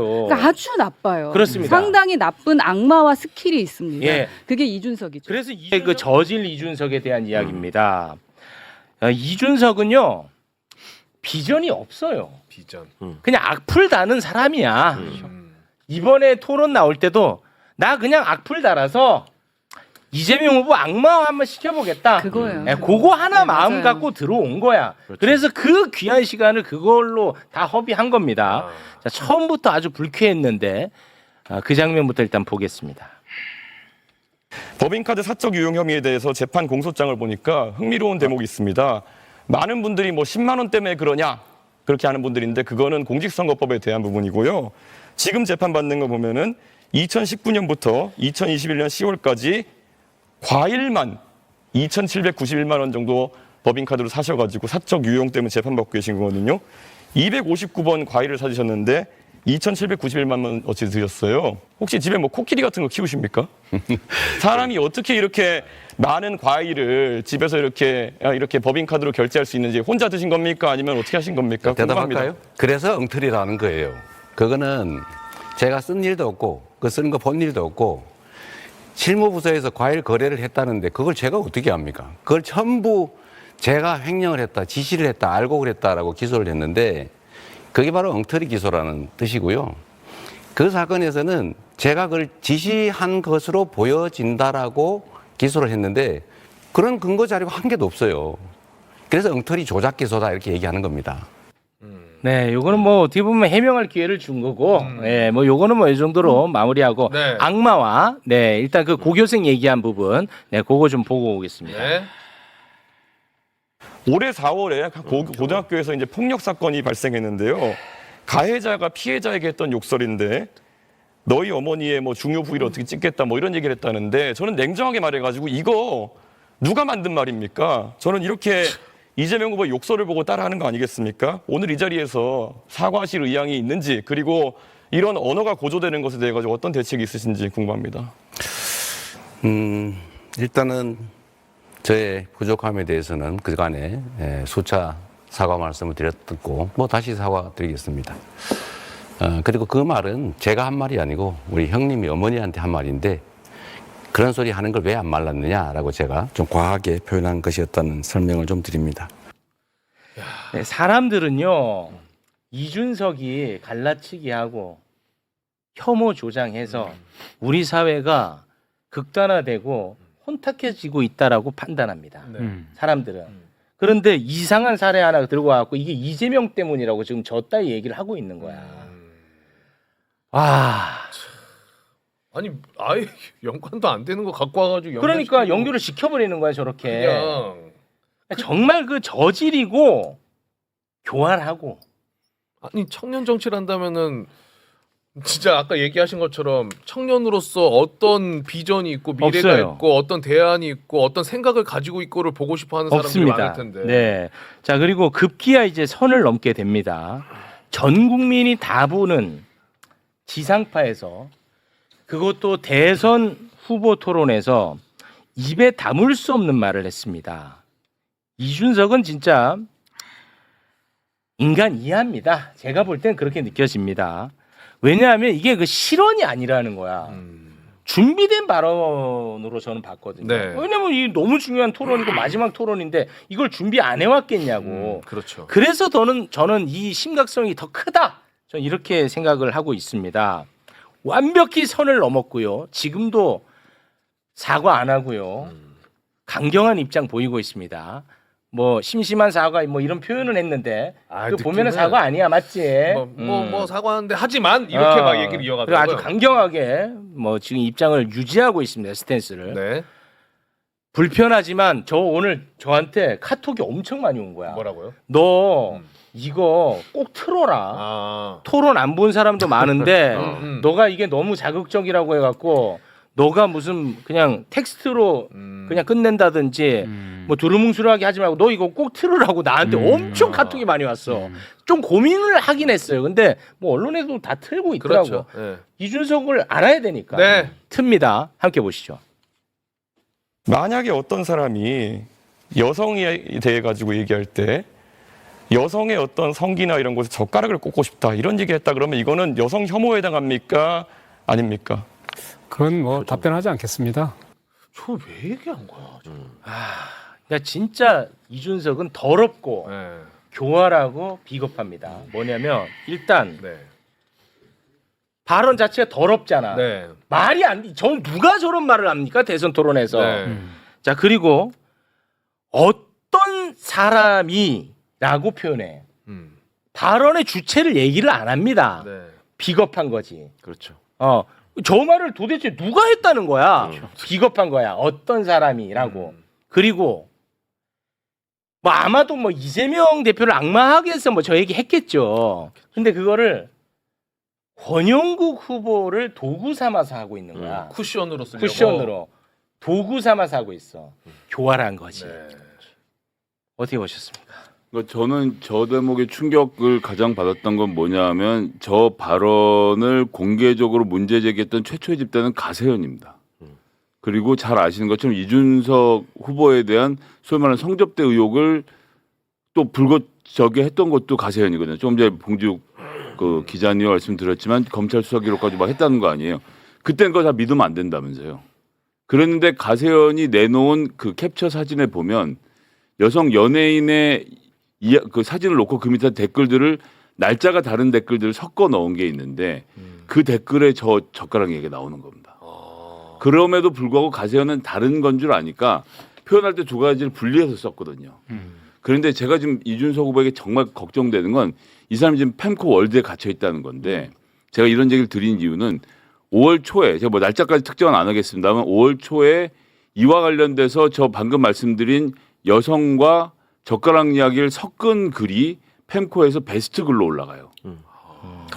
그러니까 아주 나빠요. 그렇습니다. 상당히 나쁜 악마와 스킬이 있습니다. 예. 그게 이준석이죠. 그래서 이게 그 저질 이준석에 대한 이야기입니다. 이준석은요 비전이 없어요. 비전. 그냥 악플 다는 사람이야. 이번에 토론 나올 때도 나 그냥 악플 달아서 이재명 후보 악마 한번 시켜보겠다. 그거예요. 그거 하나 네, 마음 맞아요. 갖고 들어온 거야. 그래서 그 귀한 시간을 그걸로 다 허비한 겁니다. 자, 처음부터 아주 불쾌했는데 그 장면부터 일단 보겠습니다. 법인카드 사적 유용 혐의에 대해서 재판 공소장을 보니까 흥미로운 대목이 있습니다. 많은 분들이 뭐 10만 원 때문에 그러냐 그렇게 하는 분들인데 그거는 공직선거법에 대한 부분이고요. 지금 재판받는 거 보면은 2019년부터 2021년 10월까지 과일만 2,791만 원 정도 법인카드로 사셔가지고 사적 유용 때문에 재판받고 계신 거거든요. 259번 과일을 사주셨는데 2,791만 원 어치 드셨어요. 혹시 집에 뭐 코끼리 같은 거 키우십니까? 사람이 어떻게 이렇게 많은 과일을 집에서 이렇게 법인카드로 결제할 수 있는지 혼자 드신 겁니까? 아니면 어떻게 하신 겁니까? 대답할까요? 그래서 엉터리라는 거예요. 그거는 제가 쓴 일도 없고 그 쓰는 거 본 일도 없고 실무부서에서 과일 거래를 했다는데 그걸 제가 어떻게 합니까? 그걸 전부 제가 횡령을 했다, 지시를 했다, 알고 그랬다라고 기소를 했는데 그게 바로 엉터리 기소라는 뜻이고요. 그 사건에서는 제가 그걸 지시한 것으로 보여진다라고 기소를 했는데 그런 근거 자료가 한 개도 없어요. 그래서 엉터리 조작 기소다 이렇게 얘기하는 겁니다. 네, 요거는 뭐 어떻게 보면 해명할 기회를 준 거고, 예, 뭐 요거는 뭐 이 정도로 마무리하고 네. 악마와 네 일단 그 고교생 얘기한 부분, 네 그거 좀 보고 오겠습니다. 네. 올해 4월에 고등학교에서 이제 폭력 사건이 발생했는데요. 가해자가 피해자에게 했던 욕설인데 너희 어머니의 뭐 중요 부위를 어떻게 찍겠다 뭐 이런 얘기를 했다는데 저는 냉정하게 말해가지고 이거 누가 만든 말입니까? 저는 이렇게 이재명 후보 욕설을 보고 따라하는 거 아니겠습니까? 오늘 이 자리에서 사과하실 의향이 있는지 그리고 이런 언어가 고조되는 것에 대해 가지고 어떤 대책이 있으신지 궁금합니다. 일단은 저의 부족함에 대해서는 그간에 수차 사과 말씀을 드렸고 뭐 다시 사과드리겠습니다. 그리고 그 말은 제가 한 말이 아니고 우리 형님이 어머니한테 한 말인데 그런 소리 하는 걸 왜 안 말랐느냐라고 제가 좀 과하게 표현한 것이었다는 설명을 좀 드립니다. 네, 사람들은요 이준석이 갈라치기하고 혐오 조장해서 우리 사회가 극단화되고 혼탁해지고 있다라고 판단합니다. 사람들은. 그런데 이상한 사례 하나 들고 와갖고 이게 이재명 때문이라고 지금 저 따위 얘기를 하고 있는 거야. 와. 아니 아예 연관도 안 되는 거 갖고 와가지고 그러니까 연결을 시켜버리는 거야 저렇게. 그냥 정말 그 저질이고 교활하고. 아니 청년 정치를 한다면은 진짜 아까 얘기하신 것처럼 청년으로서 어떤 비전이 있고 미래가 없어요. 있고 어떤 대안이 있고 어떤 생각을 가지고 있고를 보고 싶어하는 사람들이 없습니다. 많을 텐데. 네. 자 그리고 급기야 이제 선을 넘게 됩니다. 전 국민이 다 보는 지상파에서 그것도 대선 후보 토론에서 입에 담을 수 없는 말을 했습니다. 이준석은 진짜 인간 이하입니다. 제가 볼 땐 그렇게 느껴집니다. 왜냐하면 이게 그 실언이 아니라는 거야. 준비된 발언으로 저는 봤거든요. 네. 왜냐면 이 너무 중요한 토론이고 마지막 토론인데 이걸 준비 안 해왔겠냐고. 그렇죠. 그래서 저는 이 심각성이 더 크다. 저는 이렇게 생각을 하고 있습니다. 완벽히 선을 넘었고요. 지금도 사과 안 하고요. 강경한 입장 보이고 있습니다. 뭐 심심한 사과 뭐 이런 표현은 했는데 그 보면은 느낌은 사과 아니야, 맞지? 뭐 사과하는데 하지만 이렇게 막 얘기를 그리고 이어가더라고요. 아주 강경하게 뭐 지금 입장을 유지하고 있습니다. 스탠스를. 네. 불편하지만 저 오늘 저한테 카톡이 엄청 많이 온 거야. 뭐라고요? 너 이거 꼭 틀어라. 아. 토론 안 본 사람도 많은데 너가 너가 이게 너무 자극적이라고 해갖고 너가 무슨 그냥 텍스트로 그냥 끝낸다든지 뭐 두루뭉술하게 하지 말고 너 이거 꼭 틀으라고 나한테 엄청 카톡이 많이 왔어. 좀 고민을 하긴 했어요. 근데 뭐 언론에도 다 틀고 있더라고. 그렇죠. 네. 이준석을 알아야 되니까. 네. 틉니다. 함께 보시죠. 만약에 어떤 사람이 여성에 대해 가지고 얘기할 때 여성의 어떤 성기나 이런 곳에 젓가락을 꽂고 싶다 이런 얘기를 했다 그러면 이거는 여성 혐오에 해당합니까? 아닙니까? 그건 뭐 답변하지 않겠습니다. 저 왜 얘기한 거야? 그러니까 진짜 이준석은 더럽고 네. 교활하고 비겁합니다. 뭐냐면 일단 네. 발언 자체가 더럽잖아. 네. 말이 안 돼. 누가 저런 말을 합니까? 대선 토론에서. 네. 자, 그리고 어떤 사람이라고 표현해. 발언의 주체를 얘기를 안 합니다. 네. 비겁한 거지. 그렇죠. 저 말을 도대체 누가 했다는 거야? 비겁한 거야. 어떤 사람이라고. 그리고 뭐 아마도 뭐 이재명 대표를 악마하기 위해서 뭐 저 얘기 했겠죠. 근데 그거를 권영국 후보를 도구 삼아서 하고 있는 거야. 쿠션으로 쓰려고. 쿠션으로 도구 삼아서 하고 있어. 교활한 거지. 네. 어떻게 보셨습니까? 그러니까 저는 저 대목의 충격을 가장 받았던 건 뭐냐면 저 발언을 공개적으로 문제 제기했던 최초의 집단은 가세현입니다. 그리고 잘 아시는 것처럼 이준석 후보에 대한 소위 말하는 성접대 의혹을 또 불거저게 했던 것도 가세현이거든요. 조금 전에 봉지욱 그 기자님 말씀드렸지만 검찰 수사 기록까지 막 했다는 거 아니에요. 그땐 그거 다 믿으면 안 된다면서요. 그랬는데 가세현이 내놓은 그 캡처 사진에 보면 여성 연예인의 그 사진을 놓고 그 밑에 댓글들을 날짜가 다른 댓글들을 섞어 넣은 게 있는데 그 댓글에 저 젓가락 얘기가 나오는 겁니다. 그럼에도 불구하고 가세현은 다른 건 줄 아니까 표현할 때 두 가지를 분리해서 썼거든요. 그런데 제가 지금 이준석 후보에게 정말 걱정되는 건 이 사람이 지금 펜코 월드에 갇혀 있다는 건데 제가 이런 얘기를 드린 이유는 5월 초에 제가 뭐 날짜까지 특정은 안 하겠습니다만 5월 초에 이와 관련돼서 저 방금 말씀드린 여성과 젓가락 이야기를 섞은 글이 펜코에서 베스트 글로 올라가요.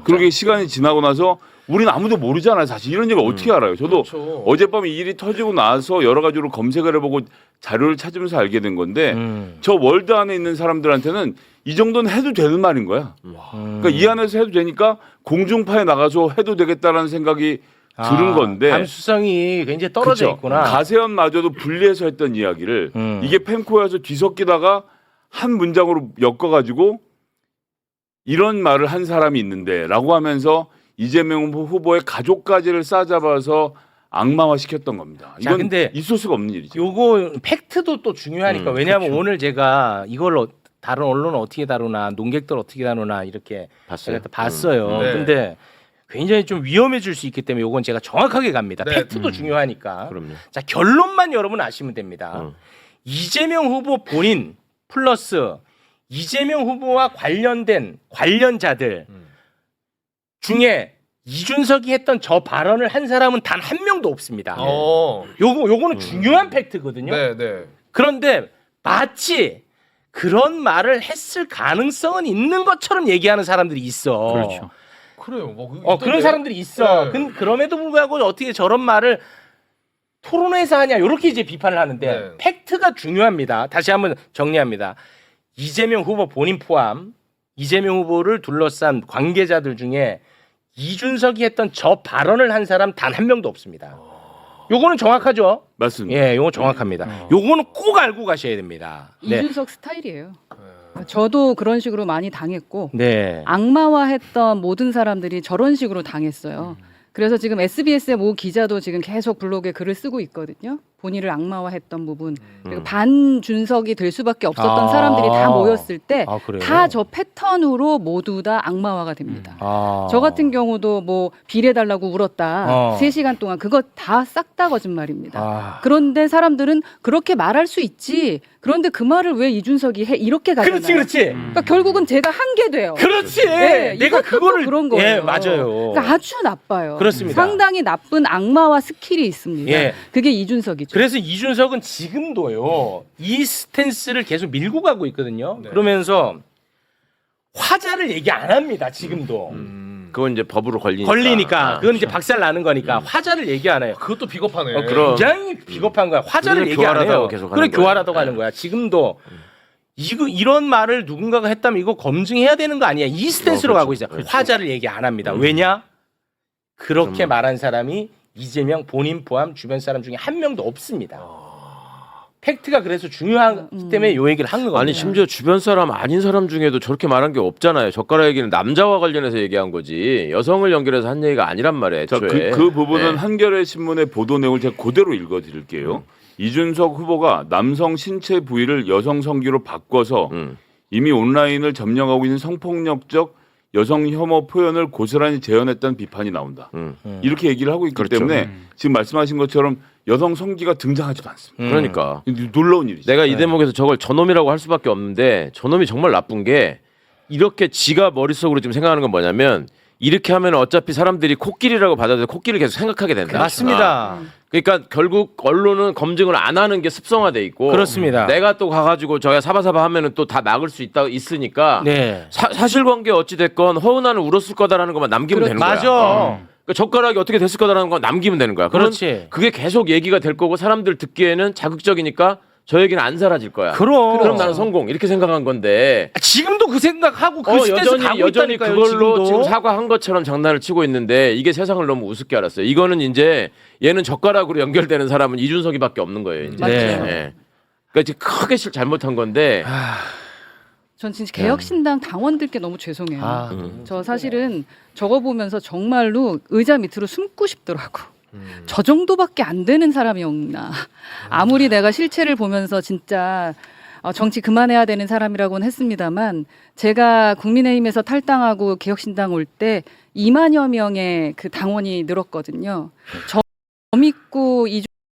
그렇게 시간이 지나고 나서 우리는 아무도 모르잖아요. 사실 이런 얘기 어떻게 알아요? 저도 그렇죠. 어젯밤에 이 일이 터지고 나서 여러 가지로 검색을 해보고 자료를 찾으면서 알게 된 건데 저 월드 안에 있는 사람들한테는 이 정도는 해도 되는 말인 거야. 그러니까 이 안에서 해도 되니까 공중파에 나가서 해도 되겠다라는 생각이 들은 건데 감수성이 굉장히 떨어져 그쵸? 있구나. 가세현마저도 분리해서 했던 이야기를 이게 펜코에서 뒤섞이다가 한 문장으로 엮어가지고 이런 말을 한 사람이 있는데라고 하면서 이재명 후보의 가족까지를 싸잡아서 악마화 시켰던 겁니다. 자, 이건 근데 있을 수가 없는 일이죠. 요거 팩트도 또 중요하니까 왜냐하면 오늘 제가 이걸 다른 언론은 어떻게 다루나 논객들 어떻게 다루나 이렇게 제가 또 봤어요. 네. 근데 굉장히 좀 위험해질 수 있기 때문에 요건 제가 정확하게 갑니다. 네. 팩트도 중요하니까. 그럼요. 자, 결론만 여러분 아시면 됩니다. 이재명 후보 본인 플러스 이재명 후보와 관련된 관련자들 중에 이준석이 했던 저 발언을 한 사람은 단 한 명도 없습니다. 요거는 중요한 팩트거든요. 네, 네. 그런데 마치 그런 말을 했을 가능성은 있는 것처럼 얘기하는 사람들이 있어. 그렇죠. 그래요. 뭐 그런 있던데. 사람들이 있어. 네. 그럼에도 불구하고 어떻게 저런 말을 토론회에서 하냐 이렇게 이제 비판을 하는데 네. 팩트가 중요합니다. 다시 한번 정리합니다. 이재명 후보 본인 포함 이재명 후보를 둘러싼 관계자들 중에 이준석이 했던 저 발언을 한 사람 단 한 명도 없습니다. 요거는 정확하죠? 맞습니다. 예, 요거 정확합니다. 요거는 꼭 알고 가셔야 됩니다. 네. 이준석 스타일이에요. 저도 그런 식으로 많이 당했고 네. 악마화했던 모든 사람들이 저런 식으로 당했어요. 그래서 지금 SBS의 모 기자도 지금 계속 블로그에 글을 쓰고 있거든요. 본인을 악마화했던 부분 그리고 반준석이 될 수밖에 없었던 아. 사람들이 다 모였을 때 아, 그래요? 다 저 패턴으로 모두 다 악마화가 됩니다. 아. 저 같은 경우도 뭐 비례달라고 울었다. 3시간 동안 그거 다 싹 다 거짓말입니다. 아. 그런데 사람들은 그렇게 말할 수 있지. 그런데 그 말을 왜 이준석이 해? 이렇게 가잖아요. 그렇지. 그러니까 결국은 제가 한 게 돼요. 그렇지. 네, 내가 이것도 또 그거를 그런 거예요. 예, 맞아요. 그러니까 아주 나빠요. 그렇습니다. 상당히 나쁜 악마와 스킬이 있습니다. 예. 그게 이준석이죠. 그래서 이준석은 지금도요 이 스탠스를 계속 밀고 가고 있거든요. 그러면서 화자를 얘기 안 합니다. 지금도 그건 이제 법으로 걸리니까. 걸리니까 그건 이제 박살 나는 거니까 화자를 얘기 안 해요. 그것도 비겁하네. 그럼. 굉장히 비겁한 거야. 화자를 그래서 얘기 안 교활하다고 해요. 계속 그래 하는 거예요. 교활하다고 하는 거야. 지금도 이런 말을 누군가가 했다면 이거 검증해야 되는 거 아니야. 이 스탠스로 가고 있어요. 화자를 얘기 안 합니다. 왜냐? 그렇게 말한 사람이 이재명 본인 포함 주변 사람 중에 한 명도 없습니다. 팩트가 그래서 중요하기 때문에 요 얘기를 한 거거든요. 아니 심지어 주변 사람 아닌 사람 중에도 저렇게 말한 게 없잖아요. 젓가락 얘기는 남자와 관련해서 얘기한 거지 여성을 연결해서 한 얘기가 아니란 말이에요. 자, 애초에. 그 부분은 네. 한겨레 신문의 보도 내용을 제가 그대로 읽어드릴게요. 이준석 후보가 남성 신체 부위를 여성 성기로 바꿔서 이미 온라인을 점령하고 있는 성폭력적 여성 혐오 표현을 고스란히 재현했다는 비판이 나온다. 이렇게 얘기를 하고 있기 그렇죠. 때문에 지금 말씀하신 것처럼 여성 성기가 등장하지도 않습니다. 그러니까 놀라운 일이죠. 내가 이 대목에서 저걸 저놈이라고 할 수밖에 없는데 저놈이 정말 나쁜 게 이렇게 지가 머릿속으로 지금 생각하는 건 뭐냐면 이렇게 하면 어차피 사람들이 코끼리라고 받아들여 코끼리를 계속 생각하게 된다. 맞습니다. 그러니까 결국 언론은 검증을 안 하는 게 습성화돼 있고 그렇습니다. 내가 또 가가지고 저야 사바사바 하면은 또 다 막을 수 있으니까 네. 사실관계 어찌 됐건 허은아는 울었을 거다라는 것만 남기면 되는 거야. 맞아. 그러니까 젓가락이 어떻게 됐을 거다라는 건 남기면 되는 거야. 그러면 그렇지. 그게 계속 얘기가 될 거고 사람들 듣기에는 자극적이니까 저 얘기는 안 사라질 거야. 그럼 나는 성공 이렇게 생각한 건데 지금도 그 생각하고 그 시대에서 가고 여전히 있다니까요. 그걸로 지금도. 지금 사과한 것처럼 장난을 치고 있는데 이게 세상을 너무 우습게 알았어요. 이거는 이제 얘는 젓가락으로 연결되는 사람은 이준석이밖에 없는 거예요. 이제. 맞죠. 네. 그러니까 지금 크게 잘못한 건데 전 진짜 개혁신당 당원들께 너무 죄송해요. 아, 저 사실은 저거 보면서 정말로 의자 밑으로 숨고 싶더라고. 저 정도밖에 안 되는 사람이었나. 아무리 내가 실체를 보면서 진짜 정치 그만해야 되는 사람이라고는 했습니다만 제가 국민의힘에서 탈당하고 개혁신당 올 때 2만여 명의 그 당원이 늘었거든요. 저 믿고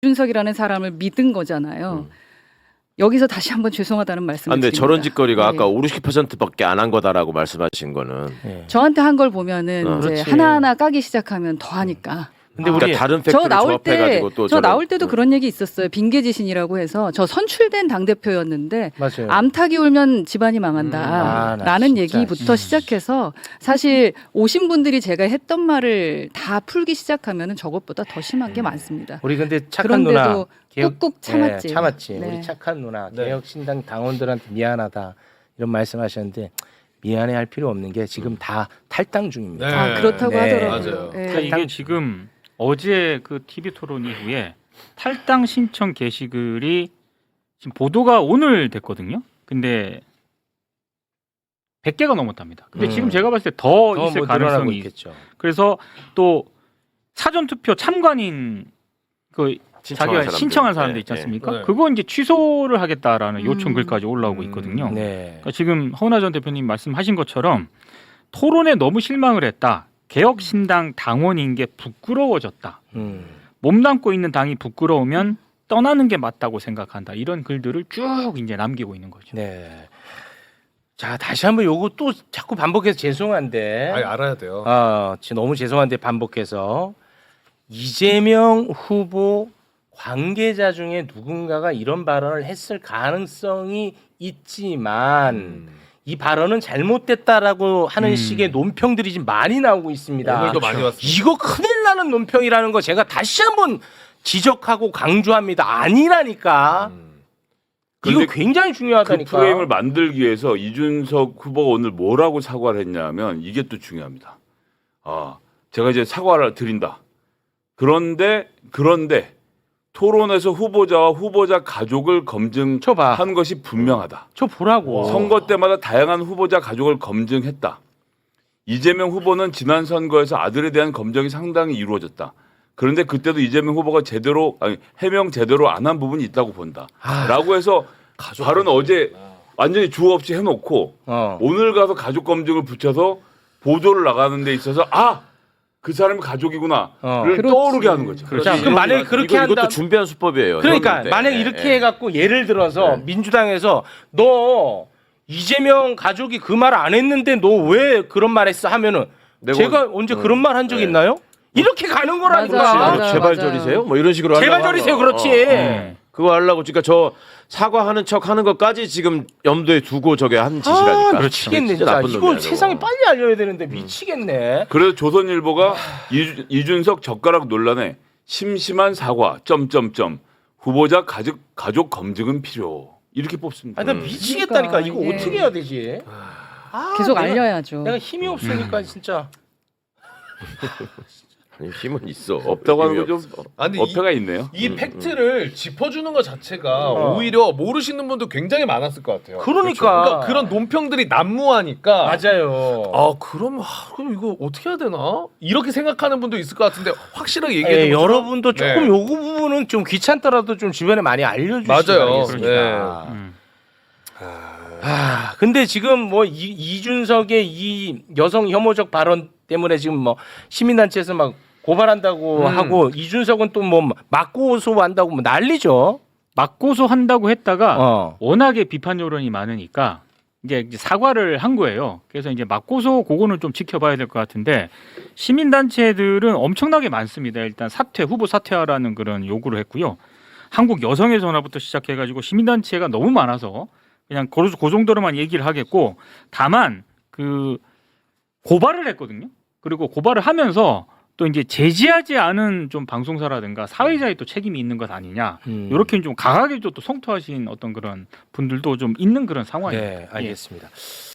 이준석이라는 사람을 믿은 거잖아요. 여기서 다시 한번 죄송하다는 말씀을 근데 드립니다. 저런 짓거리가 네. 아까 50%밖에 안 한 거다라고 말씀하신 거는 네. 저한테 한 걸 보면은 이제 그렇지. 하나하나 까기 시작하면 더 하니까. 근데 우리 그러니까 다른 저 팩트를 나올 때, 조합해가지고 또 저 저런- 나올 때도 그런 얘기 있었어요. 빙계지신이라고 해서 저 선출된 당 대표였는데 맞아요. 암탉이 울면 집안이 아, 나 망한다라는 진짜. 얘기부터 시작해서 사실 오신 분들이 제가 했던 말을 다 풀기 시작하면은 저것보다 더 심한 게 많습니다. 우리 근데 착한 누나 그런데도 꾹꾹 참았지. 네, 참았지. 네. 우리 착한 누나 네. 개혁신당 당원들한테 미안하다 이런 말씀하셨는데 미안해할 필요 없는 게 지금 다 탈당 중입니다. 네. 아, 그렇다고 네. 하더라고요. 맞아요. 네. 그러니까 이게 지금 어제 그 TV 토론 이후에 탈당 신청 게시글이 지금 보도가 오늘 됐거든요. 근데 100개가 넘었답니다. 근데 지금 제가 봤을 때 더 더 있을 뭐 늘어나고 가능성이 있겠죠. 그래서 또 사전 투표 참관인 그 자기가 사람들. 신청한 사람들 네, 있지 않습니까? 네. 그거 이제 취소를 하겠다라는 요청 글까지 올라오고 있거든요. 네. 그러니까 지금 허은하 전 대표님 말씀하신 것처럼 토론에 너무 실망을 했다. 개혁신당 당원인 게 부끄러워졌다. 몸담고 있는 당이 부끄러우면 떠나는 게 맞다고 생각한다. 이런 글들을 쭉 이제 남기고 있는 거죠. 네. 자 다시 한번 요거 또 자꾸 반복해서 죄송한데. 아니, 알아야 돼요. 지금 너무 죄송한데 반복해서 이재명 후보 관계자 중에 누군가가 이런 발언을 했을 가능성이 있지만 이 발언은 잘못됐다라고 하는 식의 논평들이 지금 많이 나오고 있습니다. 오늘도 많이 왔습니다. 이거 큰일 나는 논평이라는 거 제가 다시 한번 지적하고 강조합니다. 아니라니까. 이거 근데 굉장히 그 중요하다니까. 프레임을 만들기 위해서 이준석 후보가 오늘 뭐라고 사과를 했냐면 이게 또 중요합니다. 제가 이제 사과를 드린다. 그런데 토론에서 후보자와 후보자 가족을 쳐봐. 검증한 것이 분명하다. 저 보라고. 선거 때마다 다양한 후보자 가족을 검증했다. 이재명 후보는 지난 선거에서 아들에 대한 검증이 상당히 이루어졌다. 그런데 그때도 이재명 후보가 해명 제대로 안 한 부분이 있다고 본다. 라고 해서 발언 어제 완전히 주어 없이 해놓고 오늘 가서 가족 검증을 붙여서 보도를 나가는 데 있어서 그 사람이 가족이구나를 그렇지. 떠오르게 하는 거죠. 자, 그럼 만약에 그렇게 이것도 한다. 준비한 수법이에요. 그러니까 그런데. 만약에 이렇게 해갖고 예를 들어서 민주당에서 너 이재명 가족이 그 말 안 했는데 너 왜 그런 말 했어 하면은 제가 언제 그런 말 한 적 있나요? 이렇게 가는 거라니까. 맞아요. 제발 맞아요. 저리세요? 뭐 이런 식으로 제발 하려고 저리세요. 하는 거. 그렇지. 그거 하려고 그러니까 저 사과하는 척 하는 것까지 지금 염두에 두고 저게 한 짓이라니까. 미치겠네 진짜. 나쁜 이거 놈이야, 세상에 저거. 빨리 알려야 되는데 미치겠네. 그래서 조선일보가 이준석 젓가락 논란에 심심한 사과 후보자 가족 검증은 필요 이렇게 뽑습니다. 나 미치겠다니까. 이거 그러니까, 어떻게 예. 해야 되지? 계속 내가- 알려야죠. 내가 힘이 없으니까 진짜. 아니, 힘은 있어. 없다고 하는 거 좀 아니, 어폐가 있네요. 이 팩트를 짚어주는 것 자체가 어. 오히려 모르시는 분도 굉장히 많았을 것 같아요. 그러니까. 그러니까 그런 논평들이 난무하니까 맞아요. 그럼 이거 어떻게 해야 되나? 이렇게 생각하는 분도 있을 것 같은데 확실하게 얘기해 주면 여러분도 조금 네. 요거 부분은 좀 귀찮더라도 좀 주변에 많이 알려주시기 맞아요. 바라겠습니다. 음. 근데 지금 뭐 이준석의 이 여성 혐오적 발언 때문에 지금 뭐 시민단체에서 막 고발한다고 하고 이준석은 또 뭐 맞고소한다고 뭐 난리죠. 맞고소한다고 했다가 어. 워낙에 비판 여론이 많으니까 이제 사과를 한 거예요. 그래서 이제 맞고소 그거는 좀 지켜봐야 될 것 같은데 시민단체들은 엄청나게 많습니다. 일단 후보 사퇴하라는 그런 요구를 했고요. 한국 여성의 전화부터 시작해가지고 시민단체가 너무 많아서 그냥 그 정도로만 얘기를 하겠고 다만 그 고발을 했거든요. 그리고 고발을 하면서 또 이제 제지하지 않은 좀 방송사라든가 사회자의 또 책임이 있는 것 아니냐 이렇게 좀 강하게 또 성토하신 어떤 그런 분들도 좀 있는 그런 상황이에요. 네, 알겠습니다.